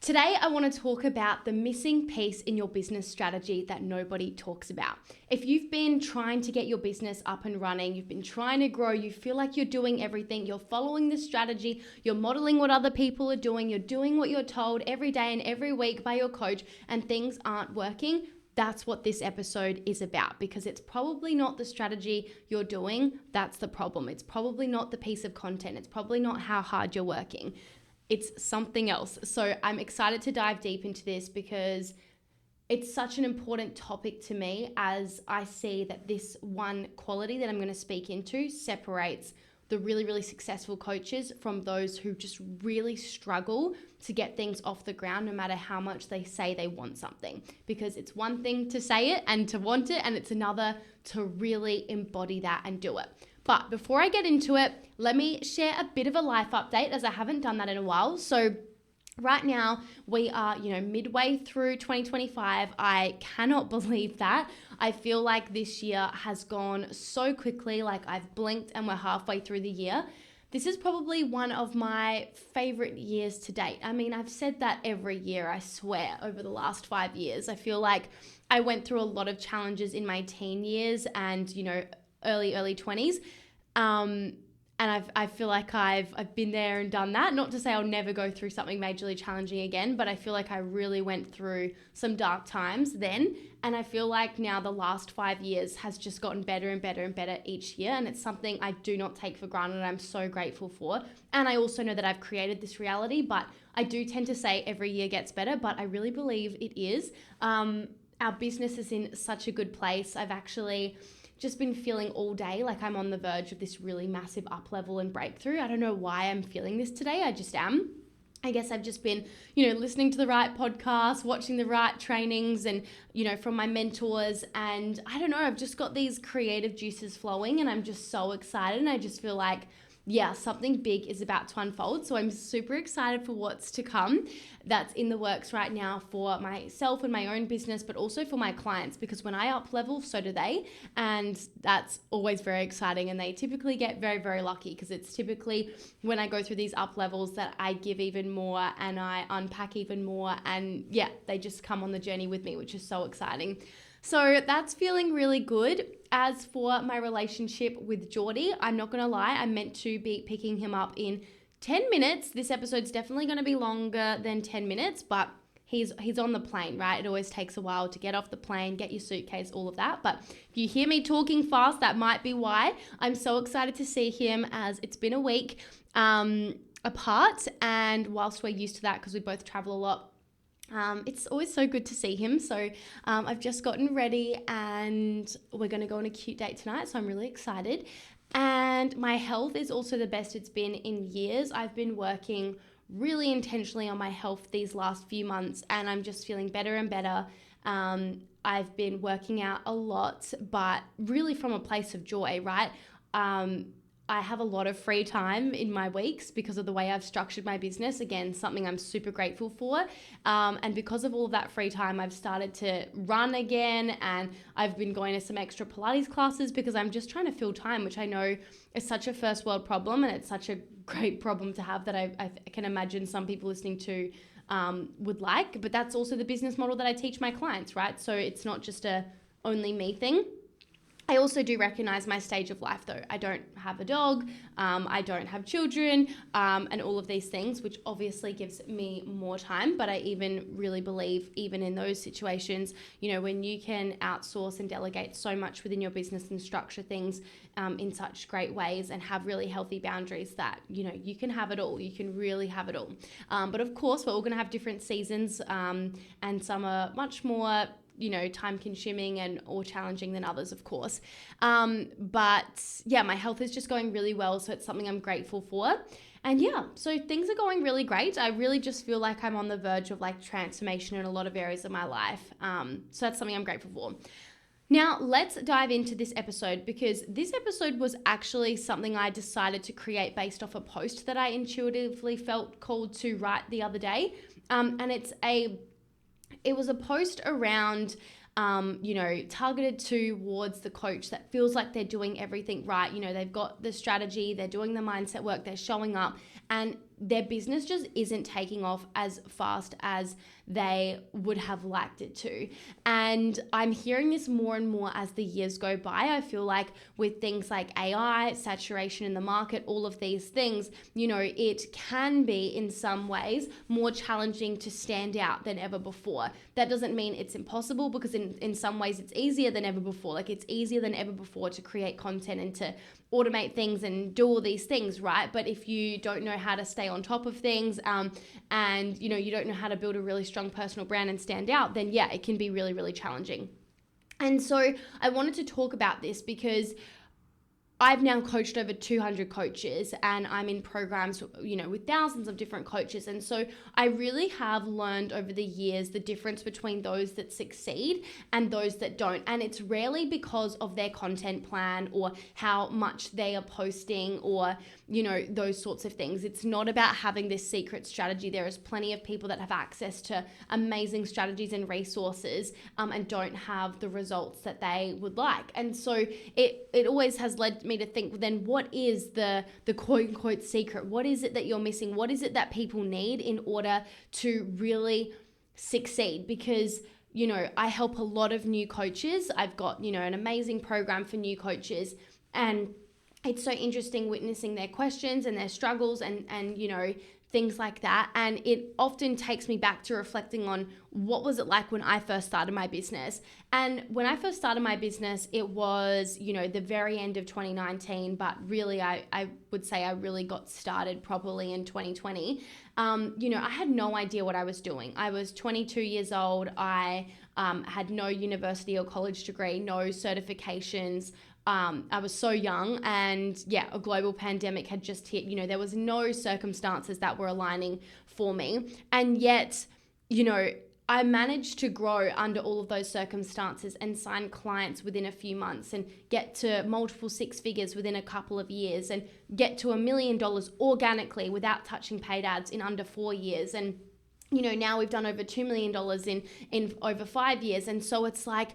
Today, I want to talk about the missing piece in your business strategy that nobody talks about. If you've been trying to get your business up and running, you've been trying to grow, you feel like you're doing everything, you're following the strategy, you're modeling what other people are doing, you're doing what you're told every day and every week by your coach, and things aren't working, that's what this episode is about, because it's probably not the strategy you're doing that's the problem. It's probably not the piece of content. It's probably not how hard you're working. It's something else. So I'm excited to dive deep into this because it's such an important topic to me, as I see that this one quality that I'm going to speak into separates the really, really successful coaches from those who just really struggle to get things off the ground no matter how much they say they want something. Because it's one thing to say it and to want it, and it's another to really embody that and do it. But before I get into it, let me share a bit of a life update, as I haven't done that in a while. So right now we are, midway through 2025. I cannot believe that. I feel like this year has gone so quickly, like I've blinked and we're halfway through the year. This is probably one of my favorite years to date. I mean, I've said that every year, I swear, over the last 5 years. I feel like I went through a lot of challenges in my teen years and, early 20s. And I feel like I've been there and done that. Not to say I'll never go through something majorly challenging again, but I feel like I really went through some dark times then. And I feel like now the last 5 years has just gotten better and better and better each year. And it's something I do not take for granted and I'm so grateful for. And I also know that I've created this reality, but I do tend to say every year gets better, but I really believe it is. Our business is in such a good place. I've actually just been feeling all day like I'm on the verge of this really massive up level and breakthrough. I don't know why I'm feeling this today. I just am. I guess I've just been, listening to the right podcasts, watching the right trainings and, from my mentors. And I don't know, I've just got these creative juices flowing and I'm just so excited. And I just feel like, something big is about to unfold. So I'm super excited for what's to come. That's in the works right now for myself and my own business, but also for my clients, because when I up level, so do they. And that's always very exciting. And they typically get very, very lucky, because it's typically when I go through these up levels that I give even more and I unpack even more. And they just come on the journey with me, which is so exciting. So that's feeling really good. As for my relationship with Geordie, I'm not going to lie, I'm meant to be picking him up in 10 minutes. This episode's definitely going to be longer than 10 minutes, but he's on the plane, right? It always takes a while to get off the plane, get your suitcase, all of that. But if you hear me talking fast, that might be why. I'm so excited to see him, as it's been a week apart. And whilst we're used to that because we both travel a lot, it's always so good to see him. So I've just gotten ready and we're going to go on a cute date tonight. So I'm really excited. And my health is also the best it's been in years. I've been working really intentionally on my health these last few months and I'm just feeling better and better. I've been working out a lot, but really from a place of joy, right? I have a lot of free time in my weeks because of the way I've structured my business. Again, something I'm super grateful for. And because of all of that free time, I've started to run again, and I've been going to some extra Pilates classes because I'm just trying to fill time, which I know is such a first world problem, and it's such a great problem to have that I can imagine some people listening to would like. But that's also the business model that I teach my clients, right? So it's not just a only me thing. I also do recognize my stage of life though. I don't have a dog, I don't have children, and all of these things, which obviously gives me more time. But I even really believe, even in those situations, when you can outsource and delegate so much within your business and structure things in such great ways and have really healthy boundaries, that, you can have it all. You can really have it all. But of course, we're all going to have different seasons, and some are much more time consuming or challenging than others, of course. But my health is just going really well. So it's something I'm grateful for. And so things are going really great. I really just feel like I'm on the verge of transformation in a lot of areas of my life. So that's something I'm grateful for. Now, let's dive into this episode, because this episode was actually something I decided to create based off a post that I intuitively felt called to write the other day. And it was a post around, targeted towards the coach that feels like they're doing everything right. They've got the strategy, they're doing the mindset work, they're showing up, and their business just isn't taking off as fast as they would have liked it to. And I'm hearing this more and more as the years go by. I feel like with things like AI, saturation in the market, all of these things, it can be in some ways more challenging to stand out than ever before. That doesn't mean it's impossible, because in some ways it's easier than ever before. Like, it's easier than ever before to create content and to automate things and do all these things, right? But if you don't know how to stay on top of things, and you don't know how to build a really strong personal brand and stand out, then yeah, it can be really, really challenging. And so I wanted to talk about this because I've now coached over 200 coaches, and I'm in programs, with thousands of different coaches. And so I really have learned over the years the difference between those that succeed and those that don't. And it's rarely because of their content plan or how much they are posting or, those sorts of things. It's not about having this secret strategy. There is plenty of people that have access to amazing strategies and resources, and don't have the results that they would like. And so it always has led me to think, then what is the quote unquote secret? What is it that you're missing? What is it that people need in order to really succeed? Because I help a lot of new coaches. I've got an amazing program for new coaches, and it's so interesting witnessing their questions and their struggles and things like that. And it often takes me back to reflecting on what was it like when I first started my business. And when I first started my business, it was, the very end of 2019, but really I would say I really got started properly in 2020. I had no idea what I was doing. I was 22 years old. I had no university or college degree, no certifications. I was so young, and a global pandemic had just hit. There was no circumstances that were aligning for me. And yet, I managed to grow under all of those circumstances and sign clients within a few months and get to multiple six figures within a couple of years and get to $1 million organically without touching paid ads in under 4 years. And now we've done over $2 million in over 5 years. And so it's like,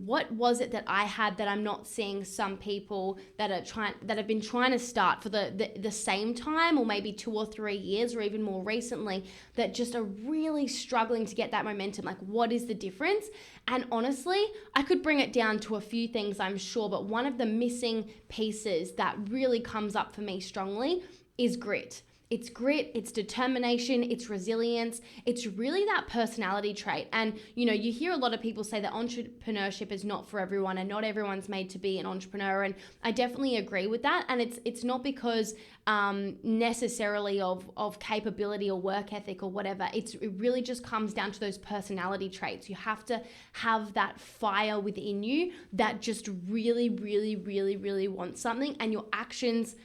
what was it that I had that I'm not seeing some people that have been trying to start for the same time, or maybe 2 or 3 years, or even more recently, that just are really struggling to get that momentum? Like, what is the difference? And honestly, I could bring it down to a few things, I'm sure, but one of the missing pieces that really comes up for me strongly is grit. It's grit, it's determination, it's resilience. It's really that personality trait. And, you hear a lot of people say that entrepreneurship is not for everyone and not everyone's made to be an entrepreneur. And I definitely agree with that. And it's not because necessarily of capability or work ethic or whatever. It really just comes down to those personality traits. You have to have that fire within you that just really, really, really, really wants something, and your actions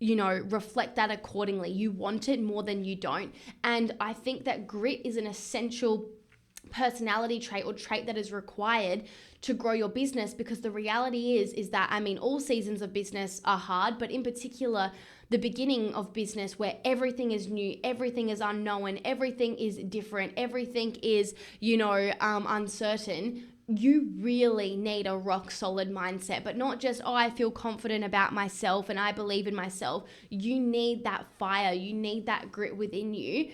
reflect that accordingly. You want it more than you don't. And I think that grit is an essential personality trait or trait that is required to grow your business, because the reality is that, all seasons of business are hard, but in particular, the beginning of business, where everything is new, everything is unknown, everything is different, everything is, uncertain. You really need a rock solid mindset, but not just, I feel confident about myself and I believe in myself. You need that fire. You need that grit within you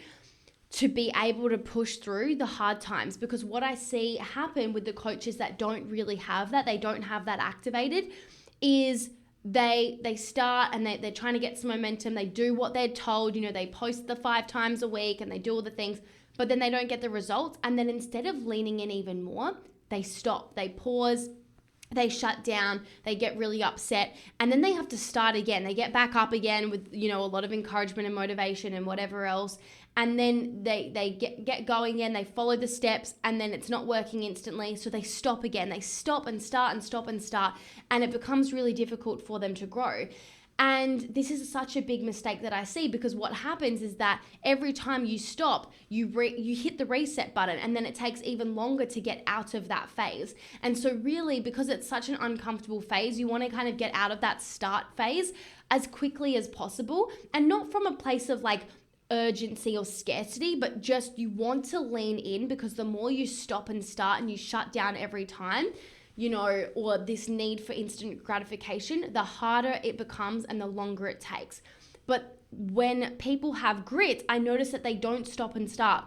to be able to push through the hard times. Because what I see happen with the coaches that don't really have that, they don't have that activated, is they start and they're trying to get some momentum. They do what they're told, they post the 5 times a week and they do all the things, but then they don't get the results. And then instead of leaning in even more, they stop, they pause, they shut down, they get really upset, and then they have to start again. They get back up again with, a lot of encouragement and motivation and whatever else. And then they get going again, they follow the steps, and then it's not working instantly. So they stop again. They stop and start and stop and start. And it becomes really difficult for them to grow. And this is such a big mistake that I see, because what happens is that every time you stop, you hit the reset button, and then it takes even longer to get out of that phase. And so really, because it's such an uncomfortable phase, you want to kind of get out of that start phase as quickly as possible, and not from a place of like urgency or scarcity, but just you want to lean in, because the more you stop and start and you shut down every time, or this need for instant gratification, the harder it becomes and the longer it takes. But when people have grit, I notice that they don't stop and start.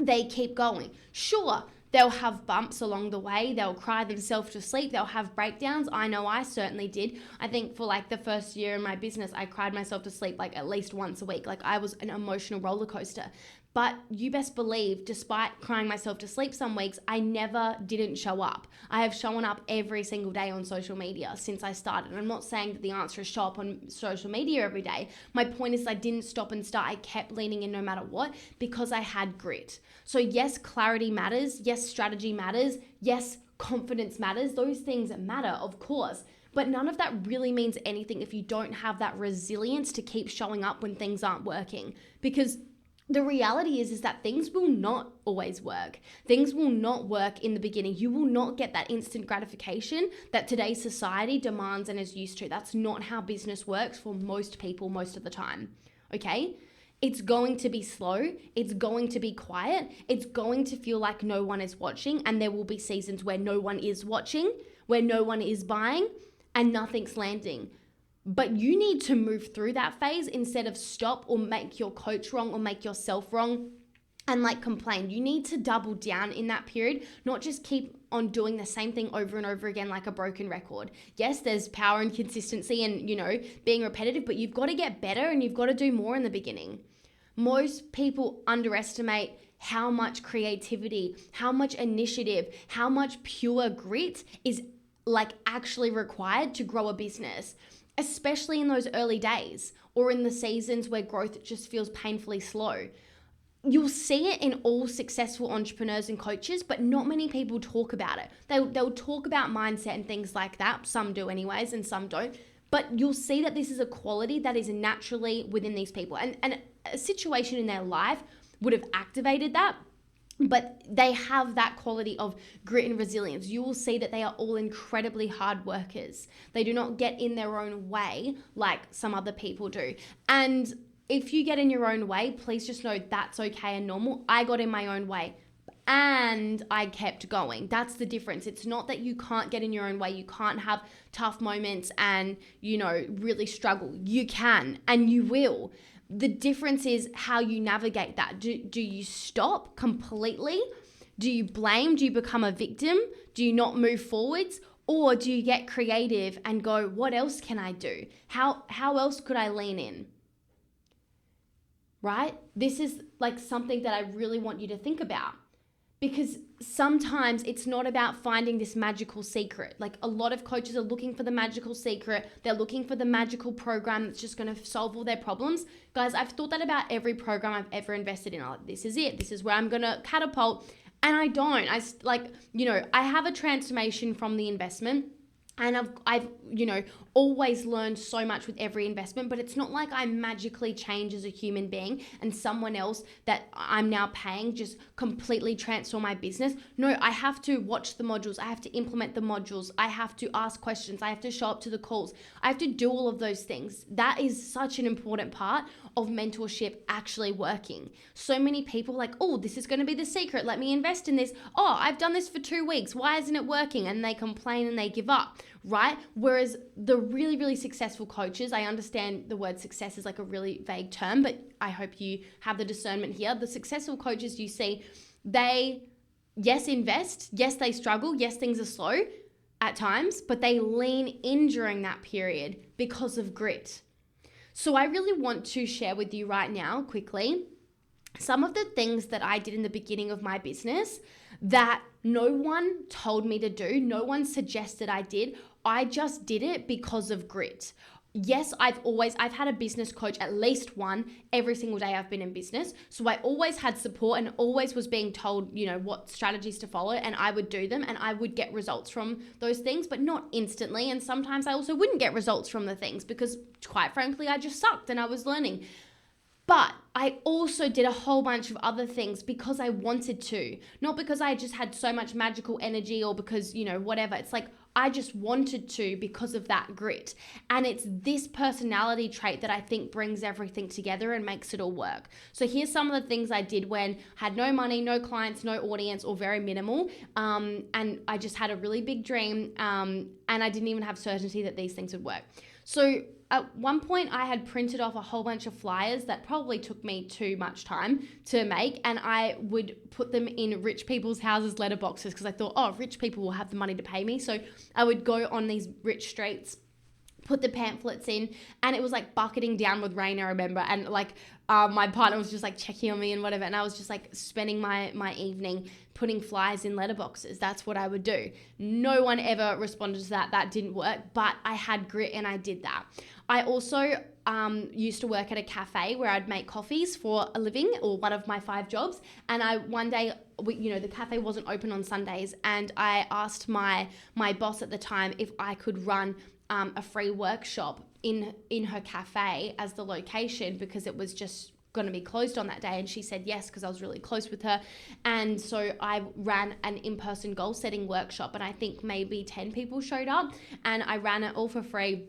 They keep going. Sure, they'll have bumps along the way. They'll cry themselves to sleep. They'll have breakdowns. I know I certainly did. I think for like the first year in my business, I cried myself to sleep like at least once a week. Like I was an emotional roller coaster. But you best believe, despite crying myself to sleep some weeks, I never didn't show up. I have shown up every single day on social media since I started. And I'm not saying that the answer is show up on social media every day. My point is I didn't stop and start. I kept leaning in no matter what because I had grit. So yes, clarity matters. Yes, strategy matters. Yes, confidence matters. Those things matter, of course. But none of that really means anything if you don't have that resilience to keep showing up when things aren't working. Because the reality is that things will not always work. Things will not work in the beginning. You will not get that instant gratification that today's society demands and is used to. That's not how business works for most people most of the time, okay? It's going to be slow. It's going to be quiet. It's going to feel like no one is watching, and there will be seasons where no one is watching, where no one is buying, and nothing's landing. But you need to move through that phase instead of stop or make your coach wrong or make yourself wrong and like complain. You need to double down in that period, not just keep on doing the same thing over and over again like a broken record. Yes, there's power in consistency and, being repetitive, but you've got to get better and you've got to do more in the beginning. Most people underestimate how much creativity, how much initiative, how much pure grit is like actually required to grow a business, especially in those early days or in the seasons where growth just feels painfully slow. You'll see it in all successful entrepreneurs and coaches, but not many people talk about it. They'll talk about mindset and things like that. Some do anyways, and some don't. But you'll see that this is a quality that is naturally within these people. And a situation in their life would have activated that, but they have that quality of grit and resilience. You will see that they are all incredibly hard workers. They do not get in their own way like some other people do. And if you get in your own way, please just know that's okay and normal. I got in my own way and I kept going. That's the difference. It's not that you can't get in your own way. You can't have tough moments and, really struggle. You can and you will. The difference is how you navigate that. Do you stop completely? Do you blame? Do you become a victim? Do you not move forwards? Or do you get creative and go, what else can I do? How else could I lean in? Right? This is like something that I really want you to think about. Because sometimes it's not about finding this magical secret. Like a lot of coaches are looking for the magical secret. They're looking for the magical program that's just going to solve all their problems. Guys, I've thought that about every program I've ever invested in. I'm like, this is it. This is where I'm going to catapult. And I don't. I have a transformation from the investment. And I've always learned so much with every investment, but it's not like I magically change as a human being and someone else that I'm now paying just completely transform my business. No, I have to watch the modules. I have to implement the modules. I have to ask questions. I have to show up to the calls. I have to do all of those things. That is such an important part of mentorship actually working. So many people are like, oh, this is going to be the secret. Let me invest in this. Oh, I've done this for 2 weeks. Why isn't it working? And they complain and they give up. Right? Whereas the really, really successful coaches, I understand the word success is like a really vague term, but I hope you have the discernment here. The successful coaches you see, they, yes, invest. Yes, they struggle. Yes, things are slow at times, but they lean in during that period because of grit. So I really want to share with you right now, quickly, some of the things that I did in the beginning of my business that no one told me to do, no one suggested I did. I just did it because of grit. Yes, I've had a business coach, at least one, every single day I've been in business. So I always had support and always was being told, what strategies to follow, and I would do them and I would get results from those things, but not instantly. And sometimes I also wouldn't get results from the things because quite frankly, I just sucked and I was learning. But I also did a whole bunch of other things because I wanted to, not because I just had so much magical energy or because, whatever. It's like I just wanted to because of that grit. And it's this personality trait that I think brings everything together and makes it all work. So here's some of the things I did when I had no money, no clients, no audience, or very minimal. And I just had a really big dream. And I didn't even have certainty that these things would work. So at one point I had printed off a whole bunch of flyers that probably took me too much time to make, and I would put them in rich people's houses letterboxes because I thought, oh, rich people will have the money to pay me. So I would go on these rich streets, put the pamphlets in, and it was like bucketing down with rain, I remember, and like my partner was just like checking on me and whatever, and I was just like spending my evening putting flyers in letterboxes. That's what I would do. No one ever responded to that didn't work, but I had grit and I did that. I also used to work at a cafe where I'd make coffees for a living, or one of my 5 jobs, and one day the cafe wasn't open on Sundays, and I asked my boss at the time if I could run a free workshop in her cafe as the location, because it was just going to be closed on that day. And she said yes, because I was really close with her. And so I ran an in-person goal setting workshop, and I think maybe 10 people showed up, and I ran it all for free,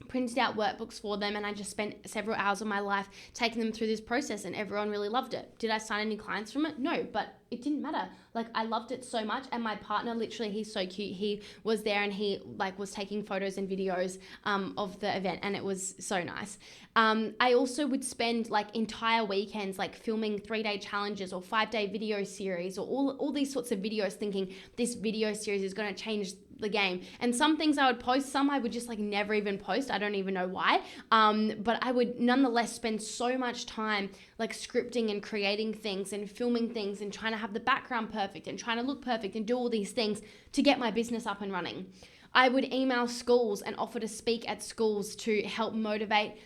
printed out workbooks for them, and I just spent several hours of my life taking them through this process, and everyone really loved it. Did I sign any clients from it? No, but it didn't matter. Like, I loved it so much, and my partner, literally, he's so cute. He was there, and he was taking photos and videos of the event, and it was so nice. I also would spend entire weekends filming 3-day challenges or 5-day video series, or all these sorts of videos, thinking this video series is going to change the game. And some things I would post, some I would just never even post. I don't even know why. But I would nonetheless spend so much time scripting and creating things and filming things and trying to have the background perfect and trying to look perfect and do all these things to get my business up and running. I would email schools and offer to speak at schools to help motivate,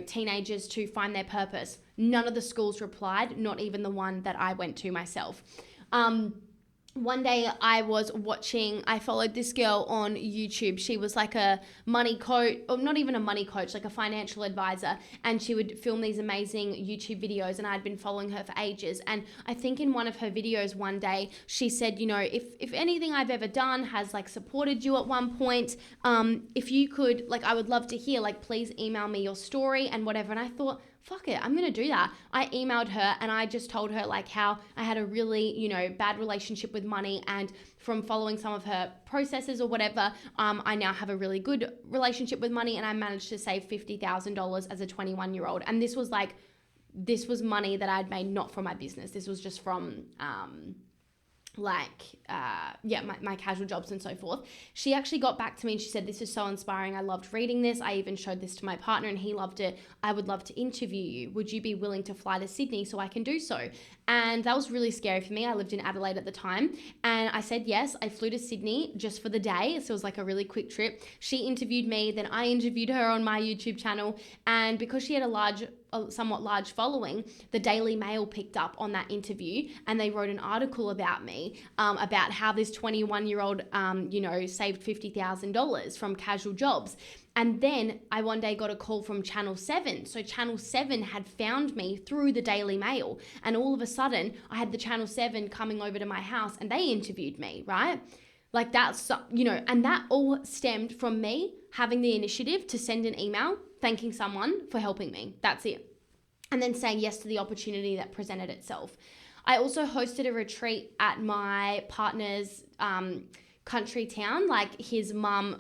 teenagers to find their purpose. None of the schools replied, not even the one that I went to myself. One day I followed this girl on YouTube. She was like a money coach, or not even a money coach, like a financial advisor. And she would film these amazing YouTube videos, and I'd been following her for ages. And I think in one of her videos one day, she said, if anything I've ever done has supported you at one point, if you could, I would love to hear, please email me your story and whatever. And I thought, fuck it, I'm going to do that. I emailed her, and I just told her how I had a really, bad relationship with money, and from following some of her processes or whatever, I now have a really good relationship with money, and I managed to save $50,000 as a 21-year-old. And this was money that I'd made not from my business. This was just from my casual jobs and so forth. She actually got back to me and she said, this is so inspiring. I loved reading this. I even showed this to my partner and he loved it. I would love to interview you. Would you be willing to fly to Sydney so I can do so? And that was really scary for me. I lived in Adelaide at the time, and I said yes. I flew to Sydney just for the day. So it was a really quick trip. She interviewed me, then I interviewed her on my YouTube channel. And because she had a somewhat large following, the Daily Mail picked up on that interview, and they wrote an article about me, about how this 21-year-old, saved $50,000 from casual jobs. And then I one day got a call from Channel 7. So Channel 7 had found me through the Daily Mail. And all of a sudden, I had the Channel 7 coming over to my house, and they interviewed me, right? That's, and that all stemmed from me having the initiative to send an email thanking someone for helping me. That's it. And then saying yes to the opportunity that presented itself. I also hosted a retreat at my partner's country town. His mum,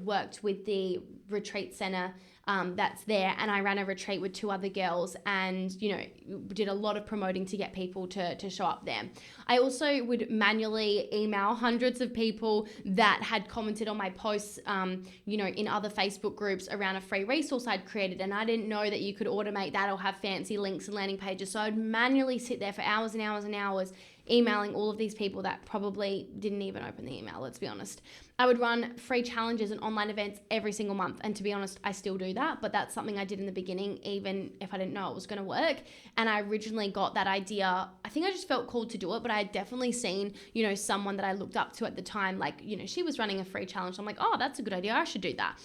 worked with the retreat center that's there, and I ran a retreat with 2 other girls, and did a lot of promoting to get people to show up there. I also would manually email hundreds of people that had commented on my posts, in other Facebook groups around a free resource I'd created, and I didn't know that you could automate that or have fancy links and landing pages. So I'd manually sit there for hours and hours and hours emailing all of these people that probably didn't even open the email, let's be honest. I would run free challenges and online events every single month. And to be honest, I still do that, but that's something I did in the beginning, even if I didn't know it was going to work. And I originally got that idea, I think I just felt called to do it, but I had definitely seen, someone that I looked up to at the time, she was running a free challenge. I'm like, oh, that's a good idea. I should do that,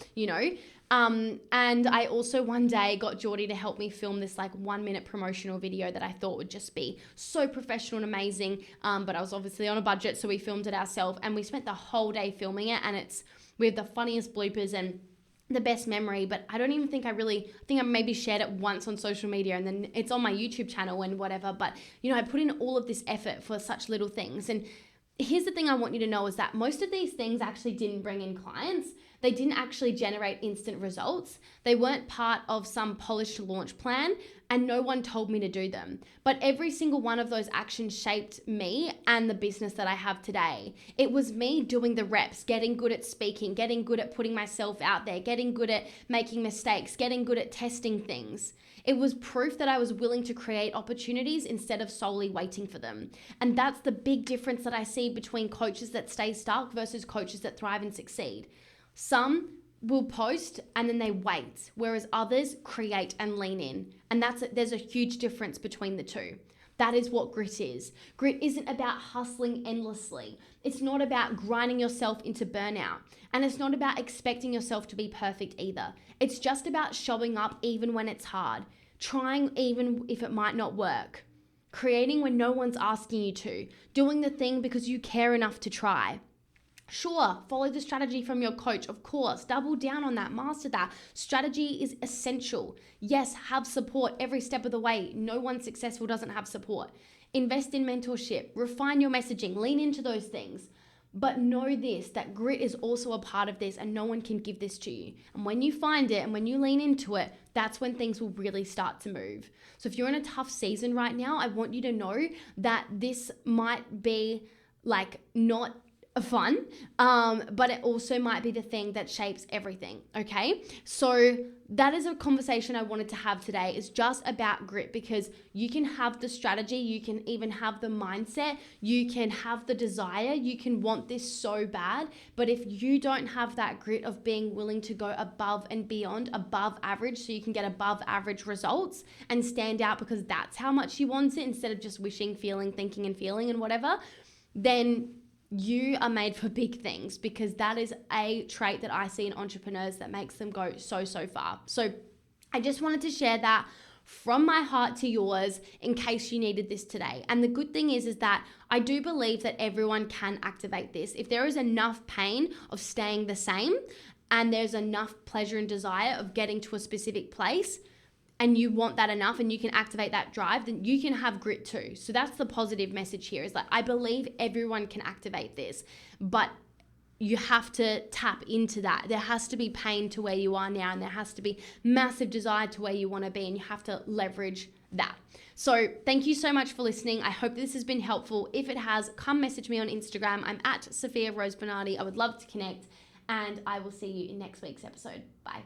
and I also one day got Geordie to help me film this 1-minute promotional video that I thought would just be so professional and amazing. But I was obviously on a budget, so we filmed it ourselves, and we spent the whole day filming it, and we have the funniest bloopers and the best memory. But I don't even think I think I maybe shared it once on social media, and then it's on my YouTube channel and whatever. But I put in all of this effort for such little things. And here's the thing I want you to know is that most of these things actually didn't bring in clients. They didn't actually generate instant results. They weren't part of some polished launch plan, and no one told me to do them. But every single one of those actions shaped me and the business that I have today. It was me doing the reps, getting good at speaking, getting good at putting myself out there, getting good at making mistakes, getting good at testing things. It was proof that I was willing to create opportunities instead of solely waiting for them. And that's the big difference that I see between coaches that stay stuck versus coaches that thrive and succeed. Some will post and then they wait, whereas others create and lean in. And there's a huge difference between the two. That is what grit is. Grit isn't about hustling endlessly. It's not about grinding yourself into burnout. And it's not about expecting yourself to be perfect either. It's just about showing up even when it's hard, trying even if it might not work, creating when no one's asking you to, doing the thing because you care enough to try. Sure, follow the strategy from your coach, of course. Double down on that, master that. Strategy is essential. Yes, have support every step of the way. No one successful doesn't have support. Invest in mentorship, refine your messaging, lean into those things. But know this, that grit is also a part of this and no one can give this to you. And when you find it and when you lean into it, that's when things will really start to move. So if you're in a tough season right now, I want you to know that this might be like not fun, but it also might be the thing that shapes everything, okay? So that is a conversation I wanted to have today, is just about grit, because you can have the strategy, you can even have the mindset, you can have the desire, you can want this so bad, but if you don't have that grit of being willing to go above and beyond, above average, so you can get above average results and stand out because that's how much you want it instead of just wishing, feeling, thinking and feeling and whatever, then you are made for big things, because that is a trait that I see in entrepreneurs that makes them go so far. So I just wanted to share that from my heart to yours in case you needed this today. And the good thing is that I do believe that everyone can activate this. If there is enough pain of staying the same and there's enough pleasure and desire of getting to a specific place, and you want that enough and you can activate that drive, then you can have grit too. So that's the positive message here, is that I believe everyone can activate this, but you have to tap into that. There has to be pain to where you are now, and there has to be massive desire to where you want to be, and you have to leverage that. So thank you so much for listening. I hope this has been helpful. If it has, come message me on Instagram. I'm at Sofia Rose Bernardi. I would love to connect, and I will see you in next week's episode. Bye.